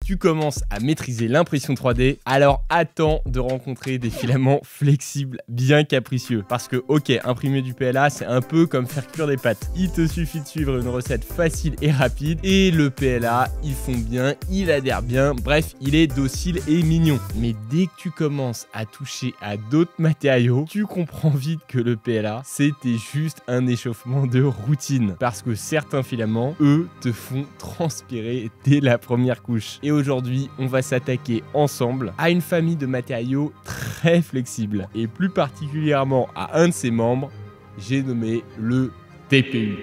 tu commences à maîtriser l'impression 3D, alors attends de rencontrer des filaments flexibles bien capricieux. Parce que ok, imprimer du PLA c'est un peu comme faire cuire des pâtes. Il te suffit de suivre une recette facile et rapide et le PLA il fond bien, il adhère bien, bref il est docile et mignon. Mais dès que tu commences à toucher à d'autres matériaux, tu comprends vite que le PLA c'était juste un échauffement de routine. Parce que certains filaments, eux, te font transpirer dès la première couche. Et aujourd'hui, on va s'attaquer ensemble à une famille de matériaux très flexibles. Et plus particulièrement à un de ses membres, j'ai nommé le TPU.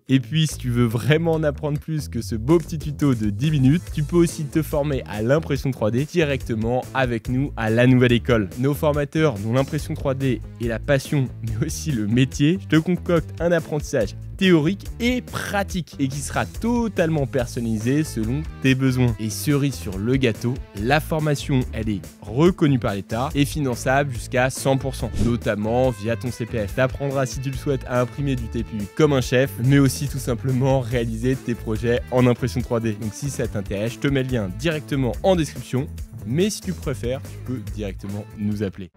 Et puis, si tu veux vraiment en apprendre plus que ce beau petit tuto de 10 minutes, tu peux aussi te former à l'impression 3D directement avec nous à la nouvelle école. Nos formateurs dont l'impression 3D est la passion, mais aussi le métier, je te concocte un apprentissage théorique et pratique et qui sera totalement personnalisé selon tes besoins. Et cerise sur le gâteau, la formation elle est reconnue par l'État et finançable jusqu'à 100%, notamment via ton CPF. Tu apprendras si tu le souhaites à imprimer du TPU comme un chef, mais aussi tout simplement réaliser tes projets en impression 3D. Donc si ça t'intéresse, je te mets le lien directement en description, mais si tu préfères, tu peux directement nous appeler.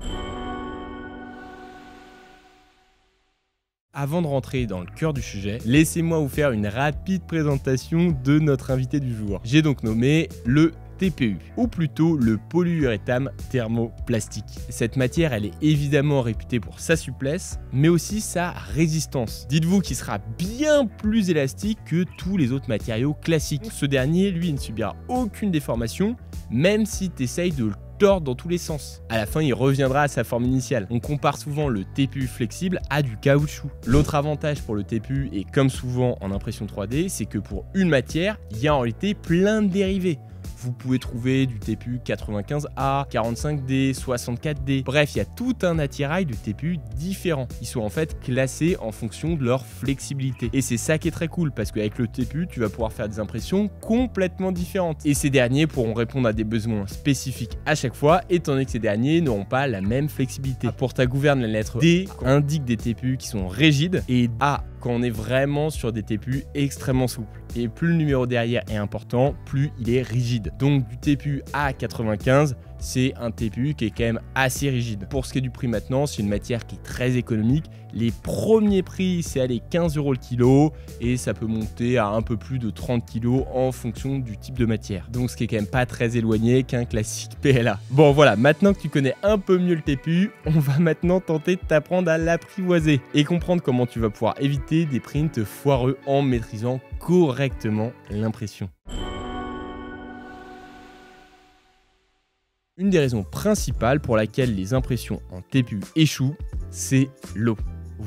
Avant de rentrer dans le cœur du sujet, laissez-moi vous faire une rapide présentation de notre invité du jour. J'ai donc nommé le TPU, ou plutôt le polyuréthane thermoplastique. Cette matière, elle est évidemment réputée pour sa souplesse, mais aussi sa résistance. Dites-vous qu'il sera bien plus élastique que tous les autres matériaux classiques. Ce dernier, lui, ne subira aucune déformation, même si tu essayes de le tordre dans tous les sens. À la fin, il reviendra à sa forme initiale. On compare souvent le TPU flexible à du caoutchouc. L'autre avantage pour le TPU, et comme souvent en impression 3D, c'est que pour une matière, il y a en réalité plein de dérivés. Vous pouvez trouver du TPU 95A, 45D, 64D. Bref, il y a tout un attirail de TPU différents. Ils sont en fait classés en fonction de leur flexibilité. Et c'est ça qui est très cool parce qu'avec le TPU, tu vas pouvoir faire des impressions complètement différentes. Et ces derniers pourront répondre à des besoins spécifiques à chaque fois, étant donné que ces derniers n'auront pas la même flexibilité. Pour ta gouverne, la lettre D indique des TPU qui sont rigides et A quand on est vraiment sur des TPU extrêmement souples. Et plus le numéro derrière est important, plus il est rigide. Donc du TPU A95, c'est un TPU qui est quand même assez rigide. Pour ce qui est du prix maintenant, c'est une matière qui est très économique. Les premiers prix, c'est aller 15 € le kilo et ça peut monter à un peu plus de 30 kg en fonction du type de matière. Donc ce qui est quand même pas très éloigné qu'un classique PLA. Bon voilà, maintenant que tu connais un peu mieux le TPU, on va maintenant tenter de t'apprendre à l'apprivoiser et comprendre comment tu vas pouvoir éviter des prints foireux en maîtrisant correctement l'impression. Une des raisons principales pour laquelle les impressions en TPU échouent, c'est l'eau.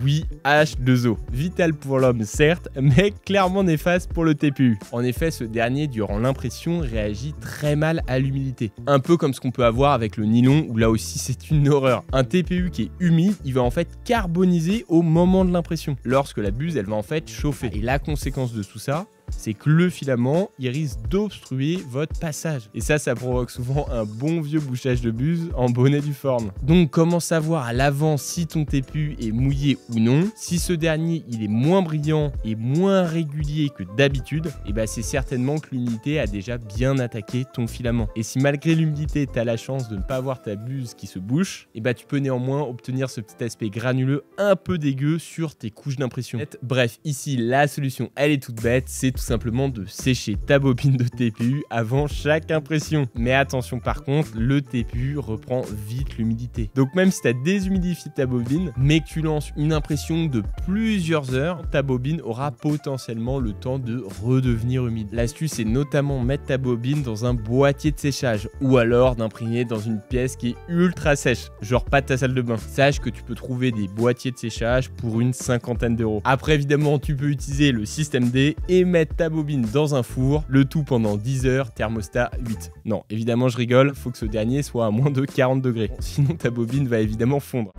Oui, H2O, vital pour l'homme certes, mais clairement néfaste pour le TPU. En effet, ce dernier, durant l'impression, réagit très mal à l'humidité. Un peu comme ce qu'on peut avoir avec le nylon, où là aussi c'est une horreur. Un TPU qui est humide, il va en fait carboniser au moment de l'impression, lorsque la buse, elle va en fait chauffer. Et la conséquence de tout ça, c'est que le filament, il risque d'obstruer votre passage. Et ça provoque souvent un bon vieux bouchage de buse en bonnet due forme. Donc comment savoir à l'avance si ton TPU est mouillé ou non? Si ce dernier, il est moins brillant et moins régulier que d'habitude, et bah c'est certainement que l'humidité a déjà bien attaqué ton filament. Et si malgré l'humidité, tu as la chance de ne pas avoir ta buse qui se bouche, et bah tu peux néanmoins obtenir ce petit aspect granuleux un peu dégueu sur tes couches d'impression. Bref, ici, la solution, elle est toute bête, c'est tout simplement de sécher ta bobine de TPU avant chaque impression. Mais attention par contre, le TPU reprend vite l'humidité. Donc même si tu as déshumidifié ta bobine, mais que tu lances une impression de plusieurs heures, ta bobine aura potentiellement le temps de redevenir humide. L'astuce est notamment mettre ta bobine dans un boîtier de séchage ou alors d'imprimer dans une pièce qui est ultra sèche, genre pas ta salle de bain. Sache que tu peux trouver des boîtiers de séchage pour une 50aine d'euros. Après évidemment, tu peux utiliser le système D et mettre ta bobine dans un four, le tout pendant 10 heures, thermostat 8. Non, évidemment je rigole, faut que ce dernier soit à moins de 40 degrés. Sinon ta bobine va évidemment fondre.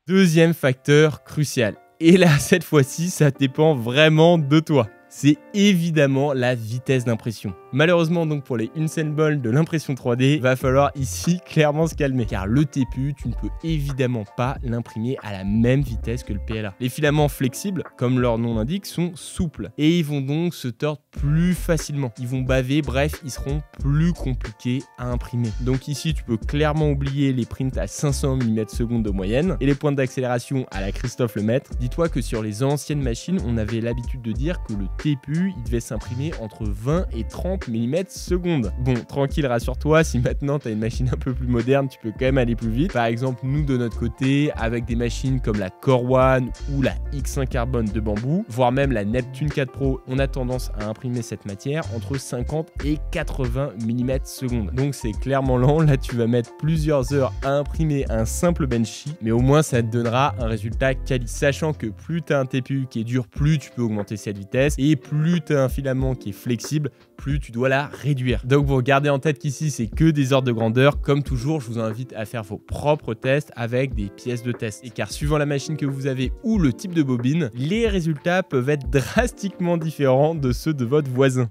Deuxième facteur crucial. Et là, cette fois-ci, ça dépend vraiment de toi. c'est évidemment la vitesse d'impression. Malheureusement donc pour les Unsenball de l'impression 3D, va falloir ici clairement se calmer car le TPU, tu ne peux évidemment pas l'imprimer à la même vitesse que le PLA. Les filaments flexibles, comme leur nom l'indique, sont souples et ils vont donc se tordre plus facilement. Ils vont baver, bref, ils seront plus compliqués à imprimer. Donc ici, tu peux clairement oublier les prints à 500 mm/s de moyenne et les pointes d'accélération à la Christophe Lemaître. Dis-toi que sur les anciennes machines, on avait l'habitude de dire que le TPU, il devait s'imprimer entre 20 et 30 mm/s. Bon, tranquille, rassure-toi, si maintenant tu as une machine un peu plus moderne, tu peux quand même aller plus vite. Par exemple, nous de notre côté, avec des machines comme la Core One ou la X1 Carbone de Bamboo, voire même la Neptune 4 Pro, on a tendance à imprimer cette matière entre 50 et 80 mm/s. Donc c'est clairement lent, là tu vas mettre plusieurs heures à imprimer un simple Benchy, mais au moins ça te donnera un résultat quali. Sachant que plus tu as un TPU qui est dur, plus tu peux augmenter cette vitesse, et plus tu as un filament qui est flexible, plus tu dois la réduire. Donc vous gardez en tête qu'ici c'est que des ordres de grandeur. Comme toujours, je vous invite à faire vos propres tests avec des pièces de test. Et car suivant la machine que vous avez ou le type de bobine, les résultats peuvent être drastiquement différents de ceux de votre voisin.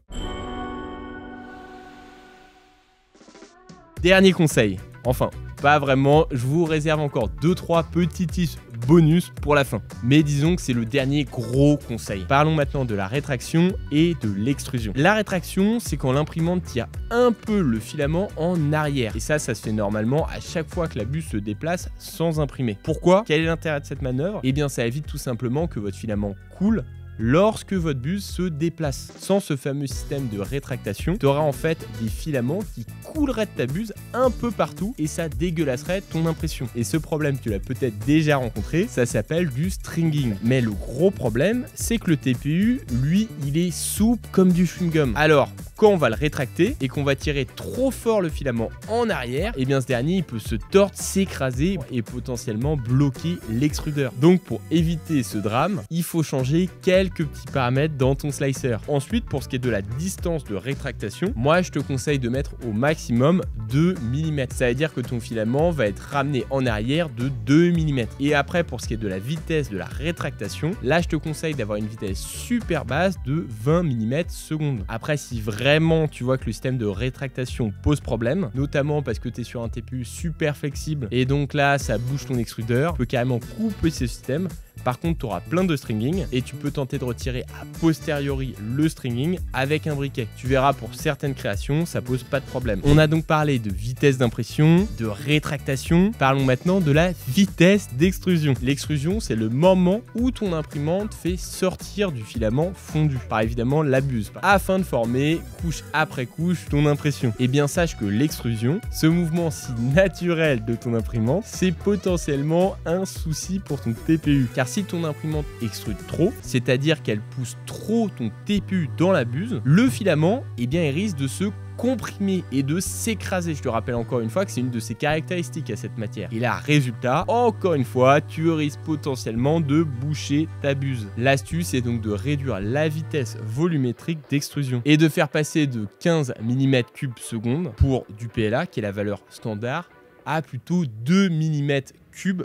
Dernier conseil, enfin pas vraiment, je vous réserve encore 2-3 petits tips bonus pour la fin. Mais disons que c'est le dernier gros conseil. Parlons maintenant de la rétraction et de l'extrusion. La rétraction, c'est quand l'imprimante tire un peu le filament en arrière. Et ça se fait normalement à chaque fois que la buse se déplace sans imprimer. Pourquoi? Quel est l'intérêt de cette manœuvre? Eh bien, ça évite tout simplement que votre filament coule lorsque votre buse se déplace. Sans ce fameux système de rétractation, tu auras en fait des filaments qui couleraient de ta buse un peu partout et ça dégueulasserait ton impression. Et ce problème, tu l'as peut-être déjà rencontré, ça s'appelle du stringing. Mais le gros problème, c'est que le TPU, lui, il est souple comme du chewing-gum. Alors, quand on va le rétracter et qu'on va tirer trop fort le filament en arrière, eh bien ce dernier il peut se tordre, s'écraser et potentiellement bloquer l'extrudeur. Donc pour éviter ce drame, il faut changer quelques petits paramètres dans ton slicer. Ensuite, pour ce qui est de la distance de rétractation, moi je te conseille de mettre au maximum 2 mm. Ça veut dire que ton filament va être ramené en arrière de 2 mm. Et après, pour ce qui est de la vitesse de la rétractation, là je te conseille d'avoir une vitesse super basse de 20 mm/s. Après, si vraiment tu vois que le système de rétractation pose problème, notamment parce que tu es sur un TPU super flexible et donc là ça bouge ton extrudeur, tu peux carrément couper ce système. Par contre, tu auras plein de stringing et tu peux tenter de retirer a posteriori le stringing avec un briquet. Tu verras, pour certaines créations, ça pose pas de problème. On a donc parlé de vitesse d'impression, de rétractation. Parlons maintenant de la vitesse d'extrusion. L'extrusion, c'est le moment où ton imprimante fait sortir du filament fondu, par évidemment la buse, afin de former couche après couche ton impression. Et bien sache que l'extrusion, ce mouvement si naturel de ton imprimante, c'est potentiellement un souci pour ton TPU. Car si ton imprimante extrude trop, c'est-à-dire qu'elle pousse trop ton TPU dans la buse, le filament, eh bien, il risque de se comprimer et de s'écraser. Je te rappelle encore une fois que c'est une de ses caractéristiques à cette matière. Et là, résultat, encore une fois, tu risques potentiellement de boucher ta buse. L'astuce est donc de réduire la vitesse volumétrique d'extrusion et de faire passer de 15 mm3 seconde pour du PLA, qui est la valeur standard, à plutôt 2 mm3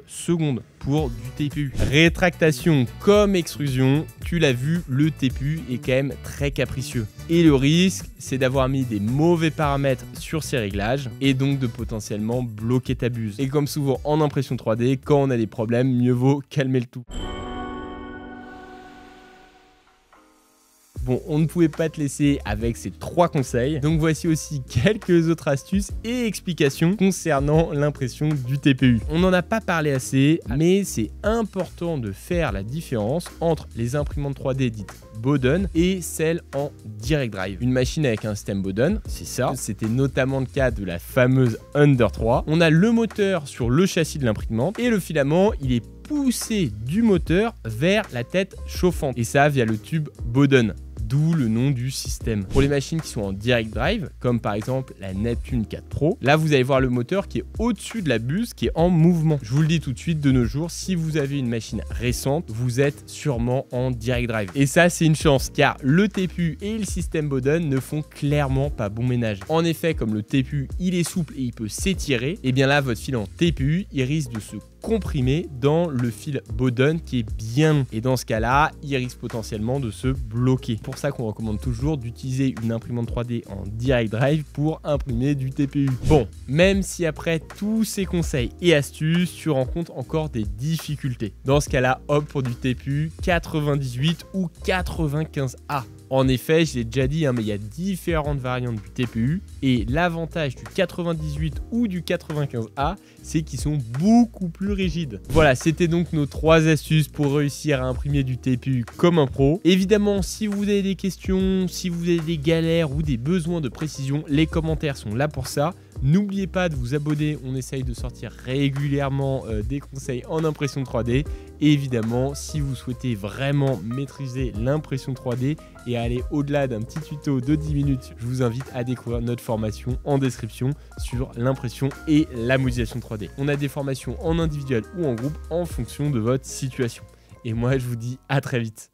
seconde pour du TPU. Rétractation comme extrusion, tu l'as vu, le TPU est quand même très capricieux. Et le risque, c'est d'avoir mis des mauvais paramètres sur ces réglages et donc de potentiellement bloquer ta buse. Et comme souvent en impression 3D, quand on a des problèmes, mieux vaut calmer le tout. Bon, on ne pouvait pas te laisser avec ces 3 conseils, donc voici aussi quelques autres astuces et explications concernant l'impression du TPU. On n'en a pas parlé assez, mais c'est important de faire la différence entre les imprimantes 3D dites Bowden et celles en Direct Drive. Une machine avec un système Bowden, c'est ça, c'était notamment le cas de la fameuse Under 3. On a le moteur sur le châssis de l'imprimante et le filament, il est poussé du moteur vers la tête chauffante, et ça via le tube Bowden. D'où le nom du système. Pour les machines qui sont en Direct Drive, comme par exemple la Neptune 4 Pro, là vous allez voir le moteur qui est au-dessus de la buse, qui est en mouvement. Je vous le dis tout de suite, de nos jours, si vous avez une machine récente, vous êtes sûrement en Direct Drive. Et ça, c'est une chance, car le TPU et le système Bowden ne font clairement pas bon ménage. En effet, comme le TPU, il est souple et il peut s'étirer, et bien là, votre fil en TPU, il risque de se comprimé dans le fil Bowden qui est bien long. Et dans ce cas-là, il risque potentiellement de se bloquer. C'est pour ça qu'on recommande toujours d'utiliser une imprimante 3D en direct drive pour imprimer du TPU. Bon, même si après tous ces conseils et astuces, tu rencontres encore des difficultés. Dans ce cas-là, opte pour du TPU 98 ou 95A. En effet, je l'ai déjà dit, mais il y a différentes variantes du TPU et l'avantage du 98 ou du 95A, c'est qu'ils sont beaucoup plus rigides. Voilà, c'était donc nos 3 astuces pour réussir à imprimer du TPU comme un pro. Évidemment, si vous avez des questions, si vous avez des galères ou des besoins de précision, les commentaires sont là pour ça. N'oubliez pas de vous abonner, on essaye de sortir régulièrement des conseils en impression 3D. Et évidemment, si vous souhaitez vraiment maîtriser l'impression 3D et aller au-delà d'un petit tuto de 10 minutes, je vous invite à découvrir notre formation en description sur l'impression et la modélisation 3D. On a des formations en individuel ou en groupe en fonction de votre situation. Et moi, je vous dis à très vite.